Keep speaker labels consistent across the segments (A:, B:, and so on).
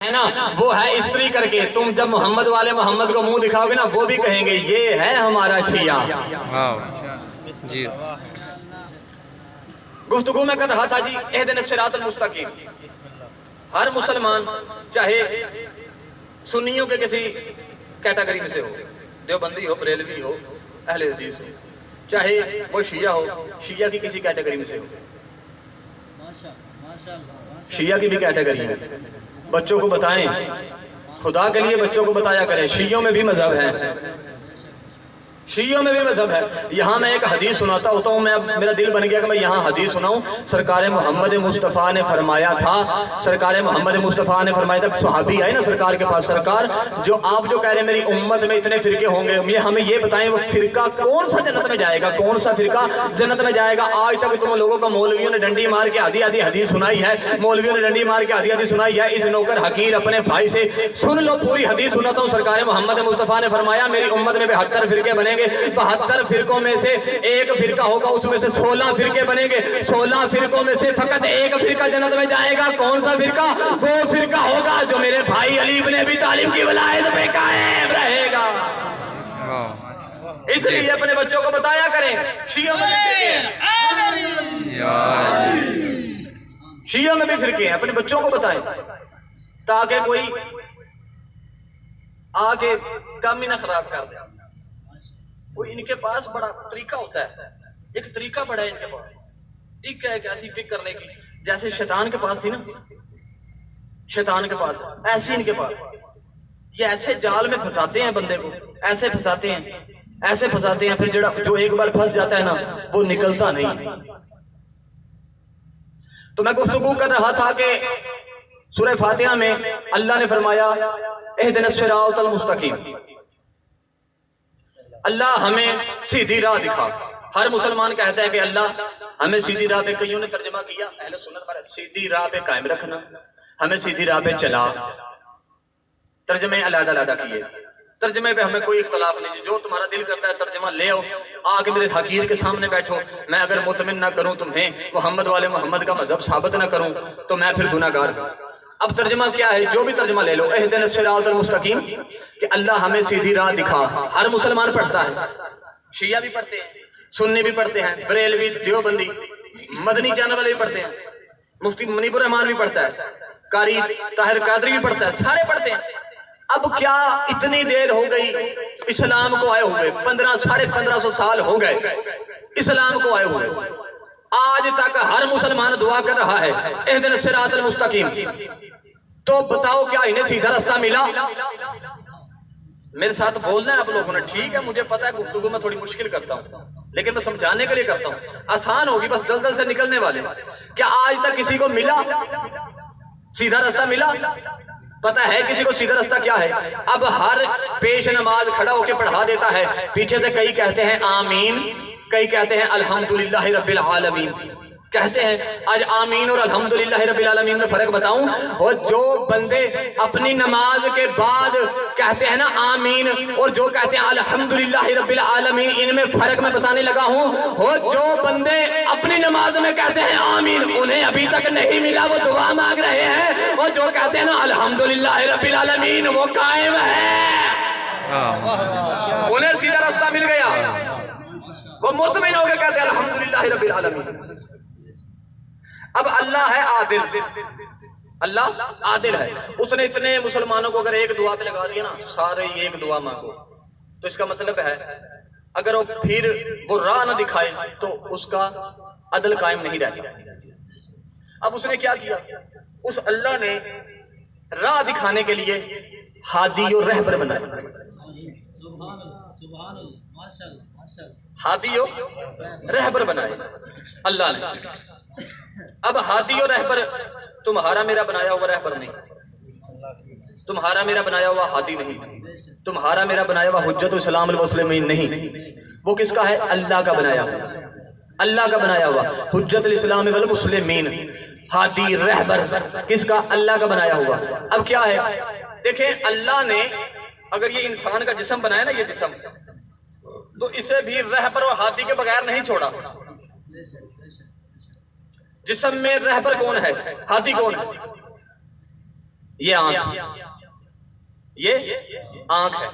A: ہے نا وہ ہے استری کر کے. تم جب محمد والے محمد کو منہ دکھاؤ گے نا وہ بھی کہیں گے یہ ہے ہمارا شیعہ.
B: جی
A: گفتگو میں کر رہا تھا جی اہدنا الصراط المستقیم. ہر مسلمان چاہے سنیوں کے کسی کیٹیگری میں سے ہو, دیوبندی ہو, بریلوی ہو, اہل حدیث ہو, چاہے وہ شیعہ ہو, شیعہ کی کسی کیٹیگری میں سے ہو, شیعہ کی بھی کیٹیگری ہے. بچوں کو بتائیں, خدا کے لیے بچوں کو بتایا کریں شیعوں میں بھی مذہب ہے, شیعوں میں بھی مذہب ہے. یہاں میں ایک حدیث سناتا ہوتا ہوں, میں اب میرا دل بن گیا کہ میں یہاں حدیث سناؤں. سرکار محمد مصطفیٰ نے فرمایا تھا, سرکار محمد مصطفیٰ نے فرمایا تھا, صحابی آئے نا سرکار کے پاس, سرکار جو آپ جو کہہ رہے ہیں میری امت میں اتنے فرقے ہوں گے, یہ ہمیں یہ بتائیں وہ فرقہ کون سا جنت میں جائے گا, کون سا فرقہ جنت میں جائے گا. آج تک تم لوگوں کو مولویوں نے ڈنڈی مار کے آدھی آدھی حدیث سنائی ہے, مولویوں نے ڈنڈی مار کے آدھی آدھی سنائی ہے. اس نوکر حقیر اپنے بھائی سے سن لو, پوری حدیث سناتا ہوں. سرکار محمد مصطفیٰ نے فرمایا میری امت میں 72 فرقے بنیں گے, 72 فرقوں میں سے ایک فرقہ ہوگا, اس میں سے 16 فرقے بنیں گے, 16 فرقوں میں سے فقط ایک فرقہ جنت میں جائے گا. کون سا فرقہ؟ وہ فرقہ ہوگا جو میرے بھائی علی ابن ابی طالب کی ولایت پہ قائم رہے گا. اس لیے اپنے بچوں کو بتایا کریں شیعوں میں بھی فرقے ہیں, شیعوں میں بھی فرقے ہیں, اپنے بچوں کو بتائیں تاکہ کوئی آگے کام ہی نہ خراب کر دے. وہ ان کے پاس بڑا طریقہ ہوتا ہے, ایک طریقہ بڑا ہے ان کے پاس, ٹھیک ہے, ایک ایسی پک کرنے کی جیسے شیطان کے پاس تھی نا, شیطان کے پاس ایسی ان کے پاس, یہ ایسے جال میں پھنساتے ہیں بندے کو, ایسے پھنساتے ہیں, ایسے پھنساتے ہیں, پھر جو ایک بار پھنس جاتا ہے نا وہ نکلتا نہیں. تو میں گفتگو کر رہا تھا کہ سورہ فاتحہ میں اللہ نے فرمایا اہدنا الصراط المستقیم, اللہ ہمیں سیدھی راہ دکھا. ہر مسلمان کہتا ہے کہ اللہ ہمیں سیدھی راہ پہ, کئیوں نے ترجمہ کیا اہل سنت پر سیدھی راہ پہ قائم رکھنا, ہمیں سیدھی راہ پہ چلا. ترجمے علیحدہ علیحدہ کیے, ترجمے پہ ہمیں کوئی اختلاف نہیں, جو تمہارا دل کرتا ہے ترجمہ لے آؤ, آ کے میرے حقیر کے سامنے بیٹھو. میں اگر مطمئن نہ کروں تمہیں محمد والے محمد کا مذہب ثابت نہ کروں تو میں پھر گناہ گار ہوں. اب ترجمہ کیا ہے, جو بھی ترجمہ لے لو, اہدنا الصراط المستقیم کہ اللہ ہمیں سیدھی راہ دکھا. ہر مسلمان پڑھتا ہے, شیعہ بھی پڑھتے ہیں, سنی بھی پڑھتے ہیں, بریلوی, دیوبندی, مدنی چینل والے بھی پڑھتے ہیں, مفتی منیب الرحمان بھی پڑھتا ہے, قاری طاہر قادری بھی پڑھتا ہے, سارے پڑھتے ہیں. اب کیا اتنی دیر ہو گئی اسلام کو آئے ہوئے, 1500 سال ہو گئے اسلام کو آئے ہوئے, آج تک ہر مسلمان دعا کر رہا ہے اہدنا الصراط المستقیم. تو بتاؤ کیا انہیں سیدھا راستہ ملا؟ میرے ساتھ بولنا ہے آپ لوگوں نے, ٹھیک ہے, مجھے پتا ہے گفتگو میں تھوڑی مشکل کرتا ہوں لیکن میں سمجھانے کے لیے کرتا ہوں, آسان ہوگی, بس دلدل سے نکلنے والے. کیا آج تک کسی کو ملا سیدھا راستہ؟ ملا؟ پتا ہے کسی کو سیدھا راستہ کیا ہے؟ اب ہر پیش نماز کھڑا ہو کے پڑھا دیتا ہے, پیچھے سے کئی کہتے ہیں آمین, کئی کہتے ہیں الحمدللہ رب العالمین کہتے ہیں. آج آمین اور الحمدللہ رب العالمین میں فرق بتاؤں, اور جو بندے اپنی نماز کے بعد کہتے ہیں نا آمین اور جو کہتے ہیں الحمدللہ رب العالمین, ان میں فرق میں بتانے لگا ہوں. اور جو بندے اپنی نماز میں کہتے ہیں آمین انہیں ابھی تک نہیں ملا, وہ دعا مانگ رہے ہیں, اور جو کہتے ہیں نا الحمدللہ رب العالمین وہ قائم ہے, انہیں سیدھا راستہ مل گیا, وہ مطمئن ہو کے کہتے ہیں الحمدللہ رب العالمین. اب اللہ ہے عادل, اللہ عادل ہے, اس نے اتنے مسلمانوں کو اگر ایک دعا پہ لگا دیا نا, سارے ایک دعا مانگو, تو اس کا مطلب ہے اگر وہ پھر وہ راہ نہ دکھائے تو اس کا عدل قائم نہیں رہتا. اب اس نے کیا کیا, اس اللہ نے راہ دکھانے کے لیے ہادی اور رہبر بنائے, ہادی اور رہبر بنائے اللہ نے. اب ہادی اور رہبر تمہارا میرا بنایا ہوا رہبر نہیں, تمہارا میرا بنایا ہوا ہادی نہیں, تمہارا میرا بنایا ہوا حجت الاسلام المسلمین نہیں. وہ کس کا ہے؟ اللہ کا بنایا ہوا, اللہ کا بنایا ہوا حجت الاسلام والمسلمین, ہادی رہبر کس کا؟ اللہ کا بنایا ہوا. اب کیا ہے دیکھیں, اللہ نے اگر یہ انسان کا جسم بنایا نا, یہ جسم, تو اسے بھی رہبر اور ہادی کے بغیر نہیں چھوڑا. جسم میں رہبر کون ہے؟ ہادی کون ہے؟ یہ آنکھ، یہ آنکھ ہے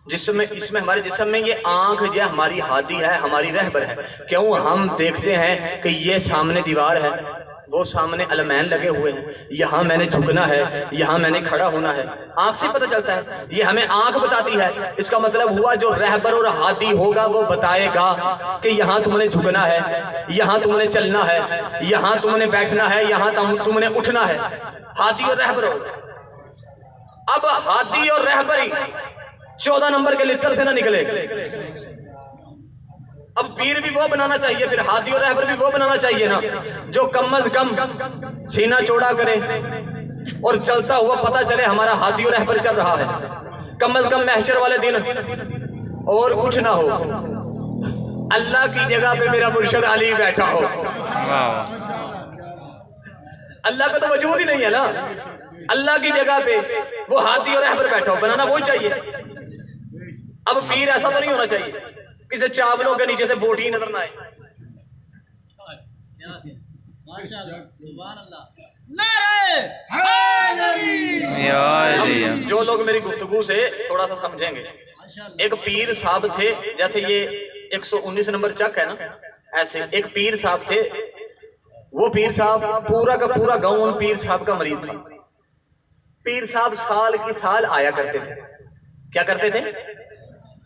A: جسم میں، اس میں ہمارے جسم میں یہ آنکھ جو ہماری ہادی ہے، ہماری رہبر ہے۔ کیوں ہم دیکھتے ہیں کہ یہ سامنے دیوار ہے، وہ سامنے المین لگے ہوئے ہیں، یہاں میں نے جھکنا ہے، یہاں میں نے کھڑا ہونا ہے، آنکھ سے پتہ چلتا ہے، یہ ہمیں آنکھ بتاتی ہے۔ اس کا مطلب ہوا جو رہبر اور ہادی ہوگا وہ بتائے گا کہ یہاں تم نے جھکنا ہے، یہاں تم نے چلنا ہے، یہاں تم نے بیٹھنا ہے، یہاں تم نے اٹھنا ہے، ہادی اور رہبر ہوگا۔ اب ہادی اور رہبری 14 نمبر کے لتر سے نہ نکلے، اب پیر بھی وہ بنانا چاہیے، پھر ہادی اور رہبر بھی وہ بنانا چاہیے نا جو کم از کم سینہ چوڑا کرے اور چلتا ہوا پتہ چلے ہمارا ہادی اور رہبر چل رہا ہے، کم از کم محشر والے دن اور کچھ نہ ہو، اللہ کی جگہ پہ میرا مرشد علی بیٹھا ہو۔ اللہ کا تو وجود ہی نہیں ہے نا، اللہ کی جگہ پہ وہ ہادی اور رہبر بیٹھا ہو، بنانا وہی چاہیے۔ اب پیر ایسا تو نہیں ہونا چاہیے کسی چاولوں کے نیچے سے بوٹی نظر نہ آئے۔ اب جو لوگ میری گفتگو سے تھوڑا سا سمجھیں گے، ایک پیر صاحب تھے، جیسے یہ 119 نمبر چک ہے نا، ایسے ایک پیر صاحب تھے، وہ پیر صاحب پورا کا پورا گاؤں ان پیر صاحب کا مریض تھا۔ پیر صاحب سال کی سال آیا کرتے تھے، کیا کرتے تھے؟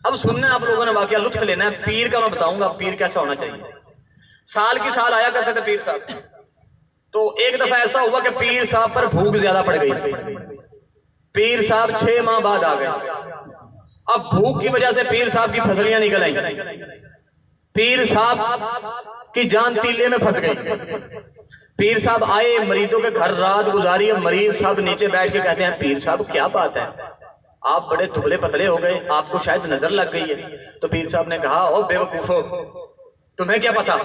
A: اب سننا آپ لوگوں نے واقعہ، لطف لینا ہے، پیر کا میں بتاؤں گا پیر کیسا ہونا چاہیے۔ سال کی سال آیا کرتے تھے پیر صاحب، تو ایک دفعہ ایسا ہوا کہ پیر صاحب پر بھوک زیادہ پڑ گئی، پیر صاحب 6 ماہ بعد آ گئے۔ اب بھوک کی وجہ سے پیر صاحب کی پھسلیاں نکل آئیں، پیر صاحب کی جان تیلے میں پھنس گئی۔ پیر صاحب آئے، مریضوں کے گھر رات گزاری، مریض صاحب نیچے بیٹھ کے کہتے ہیں پیر صاحب کیا بات ہے، آپ بڑے دبلے پتلے ہو گئے، آپ کو شاید نظر لگ گئی ہے۔ تو پیر صاحب نے کہا او بے وقوفو، تمہیں کیا پتا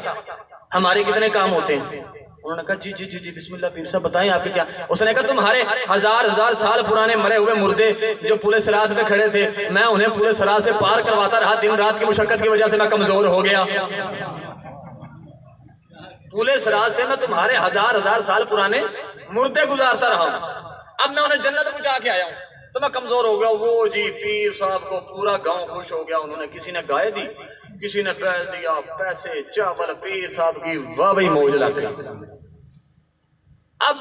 A: ہمارے کتنے کام ہوتے ہیں؟ انہوں نے کہا جی جی جی جی بسم اللہ پیر صاحب بتائیں آپ کے کیا۔ اس نے کہا تمہارے ہزار سال پرانے مرے ہوئے مردے جو پل صراط پہ کھڑے تھے، میں انہیں پل صراط سے پار کرواتا رہا، دن رات کی مشقت کی وجہ سے میں کمزور ہو گیا، پل صراط سے میں تمہارے ہزار سال پرانے مردے گزارتا رہا ہوں، اب میں انہیں جنت پہنچا کے آیا ہوں تو میں کمزور ہو گیا۔ وہ جی پیر صاحب کو پورا گاؤں خوش ہو گیا، انہوں نے کسی نے گائے دی، کسی نے بیل دیا، پیسے چاول، پیر صاحب کی واہ بھائی موج لگ گئی۔ اب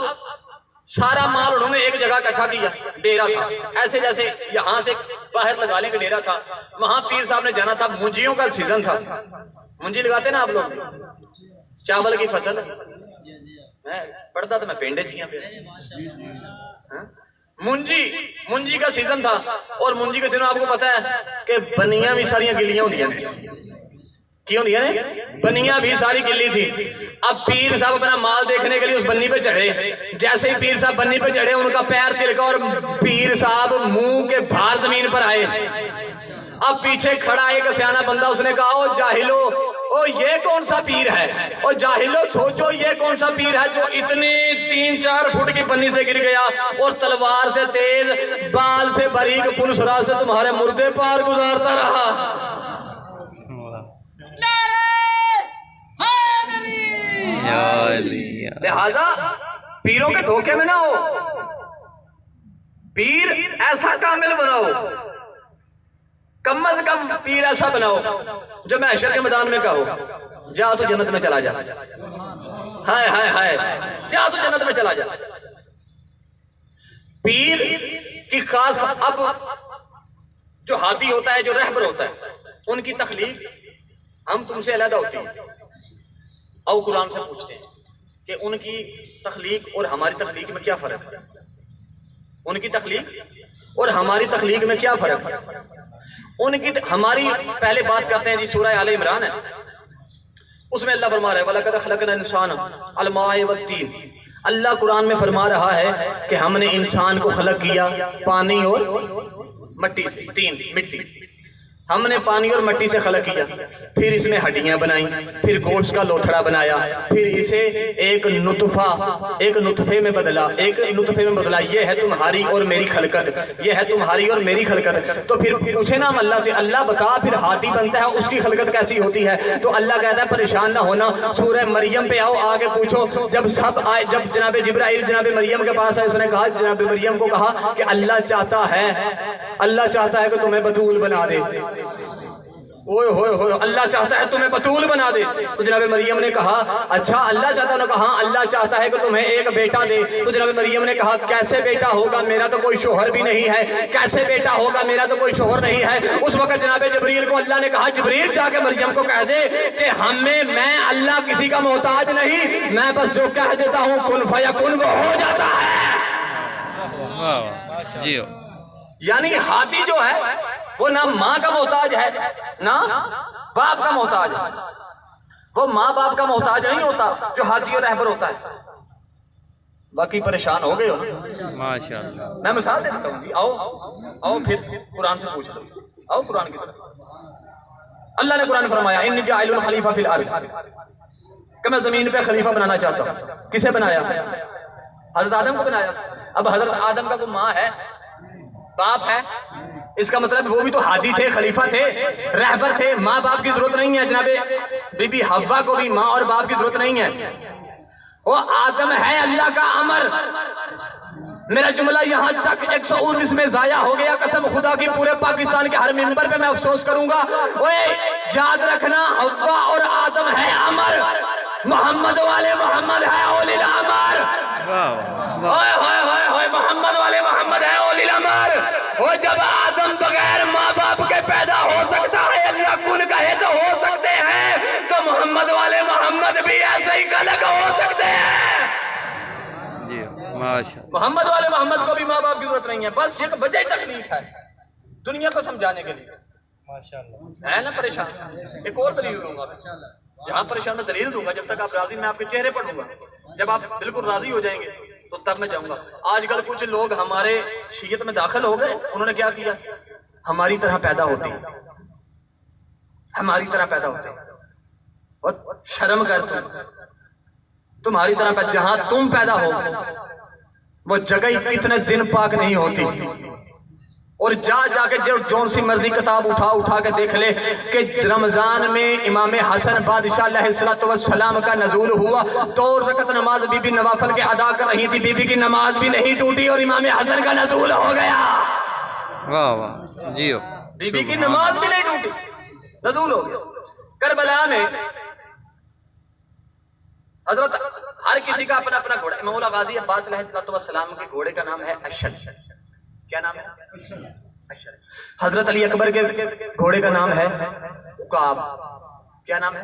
A: سارا مال انہوں نے ایک جگہ اکٹھا کیا، ڈیرا تھا، ایسے جیسے یہاں سے باہر لگا لیں کہ ڈیرا تھا، وہاں پیر صاحب نے جانا تھا، منجیوں کا سیزن تھا، منجی لگاتے نا آپ لوگ، چاول کی فصل، پڑھتا تو میں پینڈے چیاں پہ، منجی کا سیزن تھا، اور منجی کا سیزن آپ کو پتا ہے کہ بنیاں بھی ساری گلیاں ہوندیاں ہیں، کی ہوندیاں نے بنیاں بھی ساری گلی تھی۔ اب پیر صاحب اپنا مال دیکھنے کے لیے اس بنی پہ چڑھے، جیسے ہی پیر صاحب بنی پہ چڑھے ان کا پیر تلکا اور پیر صاحب منہ کے بھار زمین پر آئے۔ اب پیچھے کھڑا ایک سیانا بندہ، اس نے کہا او جاہلو، او یہ کون سا پیر ہے، او جاہلو سوچو یہ کون سا پیر ہے جو اتنی 3-4 فٹ کی بنی سے گر گیا اور تلوار سے تیز، بال سے باریک، پل صراط سے تمہارے مردے پار گزارتا رہا۔ لہذا پیروں کے دھوکے میں نہ ہو، پیر ایسا کامل بناؤ، کم از کم پیر ایسا بناؤ جو محشر کے میدان میں کہو جا تو جنت میں چلا جا، ہائے ہائے ہائے جا تو جنت میں چلا جا۔ پیر کی خاص، اب جو ہادی ہوتا ہے، جو رہبر ہوتا ہے، ان کی تخلیق ہم تم سے علیحدہ ہوتی ہے، او قرآن سے پوچھتے ہیں کہ ان کی تخلیق اور ہماری تخلیق میں کیا فرق ہے، ان کی تخلیق اور ہماری تخلیق میں کیا فرق ہے، ان کی ہماری پہلے بات کرتے ہیں جی سورہ آل عمران ہے، اس میں اللہ فرما رہا ہے وَلَقَدْ خَلَقْنَا الْإِنسَانَ عَلَى الْمَاءِ وَالطِّينِ۔ اللہ قرآن میں فرما رہا ہے کہ ہم نے انسان کو خلق کیا پانی اور مٹی سے، تین مٹی، ہم نے پانی اور مٹی سے خلق کیا۔ پھر اس میں ہڈیاں بنائیں، پھر گوشت کا لوتھڑا بنایا، پھر اسے ایک نطفے میں بدلا، یہ ہے تمہاری اور میری خلقت، یہ ہے تمہاری اور میری خلقت۔ تو پھر پوچھے نا ہم اللہ سے، اللہ بتا پھر ہاتھی بنتا ہے اس کی خلقت کیسی ہوتی ہے؟ تو اللہ کہتا ہے پریشان نہ ہونا، سورہ مریم پہ آؤ، آگے پوچھو۔ جب سب آئے، جب جناب جبرائیل جناب مریم کے پاس آئے، اس نے کہا، جناب مریم کو کہا کہ اللہ چاہتا ہے کہ تمہیں بتول بنا دے۔ اوئے ہوئے ہوئے، اللہ چاہتا ہے تمہیں بتول بنا دے۔ تو جناب مریم نے کہا اچھا اللہ چاہتا ہے؟ کہا اللہ چاہتا ہے کہ تمہیں ایک بیٹا دے۔ تو جناب مریم نے کہا کیسے بیٹا ہوگا، میرا تو کوئی شوہر بھی نہیں ہے، کیسے بیٹا ہوگا، میرا تو کوئی شوہر نہیں ہے۔ اس وقت جناب جبریل کو اللہ نے کہا جبریل جا کے مریم کو کہہ دے کہ میں اللہ کسی کا محتاج نہیں، میں بس جو کہہ دیتا ہوں کن فیکن وہ ہو جاتا ہے۔
B: جی
A: یعنی ہاتھی جو ہے وہ نہ ماں کا محتاج ہے نہ باپ کا محتاج ہے، وہ ماں باپ کا محتاج نہیں ہوتا جو ہاتھی اور رہبر ہوتا ہے۔ باقی پریشان ہو گئے ہو؟
B: ماشاء اللہ۔
A: میں مثال دیتا ہوں جی، آؤ پھر قرآن سے پوچھ لو، آؤ قرآن کی طرف۔ اللہ نے قرآن فرمایا انی جاعل خلیفہ فی الارض، کہ میں زمین پہ خلیفہ بنانا چاہتا ہوں۔ کسے بنایا؟ حضرت آدم کو بنایا۔ اب حضرت آدم کا کوئی ماں ہے، باپ ہے، اس کا مطلب وہ بھی تو ہادی تھے، خلیفہ تھے، رہبر تھے، ماں باپ کی ضرورت نہیں ہے۔ جناب بی بی حوا کو بھی ماں اور باپ کی ضرورت نہیں ہے۔ وہ آدم ہے اللہ کا امر۔ میرا جملہ یہاں تک 119 میں ضائع ہو گیا، قسم خدا کی پورے پاکستان کے ہر ممبر پہ میں افسوس کروں گا۔ یاد رکھنا حوا اور آدم ہے امر، محمد والے محمد ہے اولی الامر۔ محمد والے محمد ہے اولی الامر۔ وہ جب آدم بغیر ماں باپ کے پیدا ہو سکتا ہے، اللہ کن کہے تو ہو سکتے ہیں، تو محمد والے محمد بھی ایسے ہی خلق ہو سکتے ہیں۔
B: جی ماشاء اللہ۔
A: محمد والے محمد کو بھی ماں باپ کی ضرورت نہیں ہے، بس یہ وجہ تخلیق ہے دنیا کو سمجھانے کے لیے۔ ہے نا پریشان؟ ایک اور دلیل دوں گا، جہاں پریشان میں دلیل دوں گا، جب تک آپ راضی، میں آپ کے چہرے پڑھوں گا، جب آپ بالکل راضی ہو جائیں گے تو تب میں جاؤں گا۔ آج کل کچھ لوگ ہمارے شیعت میں داخل ہو گئے، انہوں نے کیا کیا؟ ہماری طرح پیدا ہوتے ہیں، ہماری طرح پیدا ہوتے ہیں، بہت شرم کرتے ہیں، تمہاری طرح پیدا، جہاں تم پیدا ہو وہ جگہ اتنے دن پاک نہیں ہوتی، اور جا کے جون سی مرضی کتاب اٹھا کے دیکھ لے کہ رمضان میں امام حسن بادشاہ علیہ السلام کا نزول ہوا، 2 رکعت نماز بی بی نوافل کے ادا کر رہی تھی، بی بی کی نماز بھی نہیں ٹوٹی اور امام حسن کا نزول ہو گیا۔
B: واہ واہ، جی
A: بی بی کی نماز بھی نہیں ٹوٹی، نزول ہو گیا۔ کربلا میں حضرت ہر کسی کا اپنا اپنا گھوڑا، امام غازی عباس علیہ السلام کے گھوڑے کا نام ہے اشل۔ کیا نام ہے؟ حضرت علی اکبر کے گھوڑے کا نام ہے عقاب۔ کیا نام ہے؟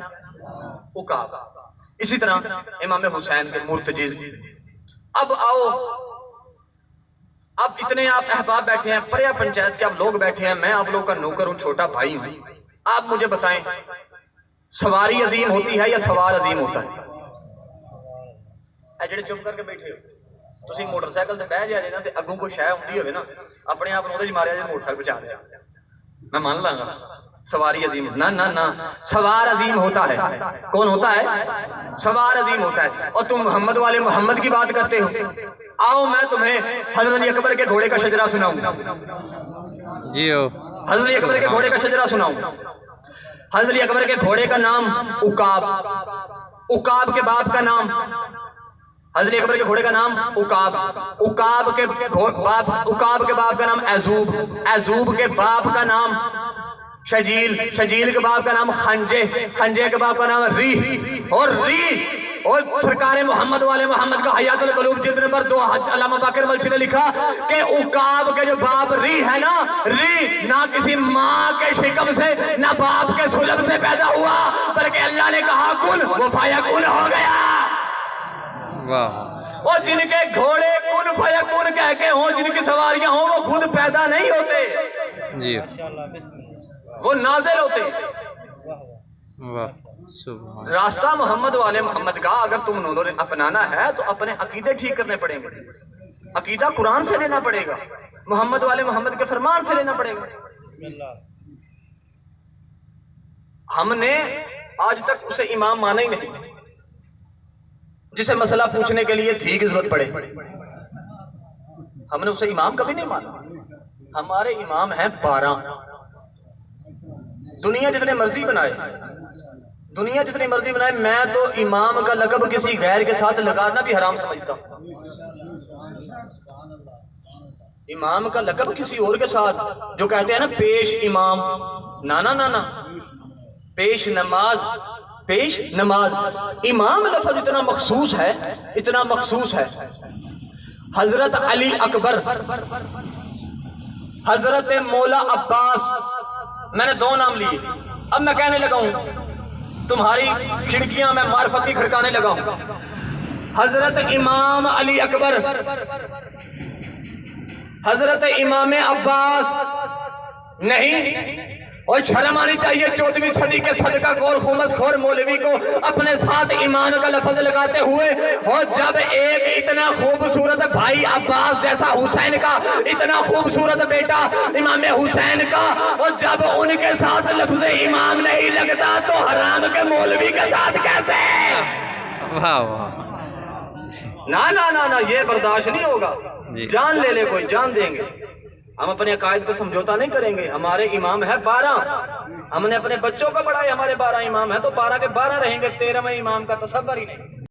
A: عقاب۔ اسی طرح امام حسین کے مرتجز۔ اب آؤ، اب اتنے آپ احباب بیٹھے ہیں، پریا پنچایت کے آپ لوگ بیٹھے ہیں، میں آپ لوگ کا نوکر ہوں، چھوٹا بھائی ہوں، آپ مجھے بتائیں سواری عظیم ہوتی ہے یا سوار عظیم ہوتا ہے؟ اے جڑے چپ کر کے بیٹھے ہو، تسی موٹر سائیکل تے بہ جائے نا تے اگوں کوئی شے ہوندی ہوے نا، اپنے آپ نوں اودے وچ ماریا جے موٹر سائیکل بچا دیا، میں مان لاں گا سواری عظیم۔ نہ سوار عظیم ہوتا ہے۔ کون ہوتا ہے؟ سوار عظیم ہوتا ہے۔ اور تم محمد والے محمد کی بات کرتے ہو، آؤ میں تمہیں حضرت علی اکبر کے گھوڑے کا شجرہ سناؤں۔
B: جی ہو،
A: حضرت علی اکبر کے گھوڑے کا شجرہ سناؤں۔ حضرت علی اکبر کے گھوڑے کا نام عقاب، عقاب کے باپ کا نام، حضرت اکبر کے گھوڑے کا نام عقاب، عقاب کے باپ کا نام ایزوب، ایزوب کے باپ کا نام شجیل، شجیل کے باپ کا نام خنجے، خنجے کے باپ کا نام ریح، اور سرکار محمد والے محمد کا حیات القلوب جلد نمبر 2 علامہ باقر ملچی نے لکھا کہ عقاب کے جو باپ ریح ہے نا، ریح نہ کسی ماں کے شکم سے نہ باپ کے سلب سے پیدا ہوا، بلکہ اللہ نے کہا کن وہ فیکن ہو گیا۔ اور جن کے گھوڑے کن فیکن کہہ کے ہوں، جن کی سواریاں ہوں، وہ خود پیدا نہیں ہوتے،
B: جی
A: وہ نازل ہوتے۔
B: واہ سبحان۔
A: راستہ محمد والے محمد کا اگر تم نے اپنانا ہے تو اپنے عقیدے ٹھیک کرنے پڑیں گے، عقیدہ قرآن سے لینا پڑے گا، محمد والے محمد کے فرمان سے لینا پڑے گا۔ ہم نے آج تک اسے امام مانا ہی نہیں، جسے مسئلہ پوچھنے کے لیے تھی کی ضرورت پڑے ہم نے اسے امام کبھی نہیں مانا۔ ہمارے امام ہیں 12۔ دنیا جتنے مرضی بنائے، دنیا جتنی مرضی بنائے، میں تو امام کا لقب کسی غیر کے ساتھ لگانا بھی حرام سمجھتا ہوں۔ امام کا لقب کسی اور کے ساتھ، جو کہتے ہیں نا پیش امام، نانا نانا پیش نماز، پیش نماز، امام لفظ اتنا مخصوص ہے، اتنا مخصوص ہے۔ حضرت علی اکبر، حضرت مولا عباس، میں نے 2 نام لیے، اب میں کہنے لگا ہوں تمہاری کھڑکیاں میں معرفت کی کھڑکانے لگا ہوں۔ حضرت امام علی اکبر، حضرت امام عباس، نہیں، اور شرم آنی چاہیے 14ویں صدی کے صدقہ خور خمس خور مولوی کو اپنے ساتھ امام کا لفظ لگاتے ہوئے، اور جب ایک اتنا خوبصورت بھائی عباس جیسا حسین کا اتنا خوبصورت بیٹا امام حسین کا، اور جب ان کے ساتھ لفظ امام نہیں لگتا تو حرام کے مولوی کے ساتھ کیسے؟
B: واہ واہ
A: نا نا نا نا، یہ برداشت نہیں ہوگا۔
B: جی۔
A: جان لے لے کوئی، جان دیں گے، ہم اپنے عقائد پہ سمجھوتا نہیں کریں گے۔ ہمارے امام ہے 12، ہم نے اپنے بچوں کو پڑھایا ہمارے 12 امام ہیں، تو 12 کے 12 رہیں گے، 13ویں امام کا تصور ہی نہیں۔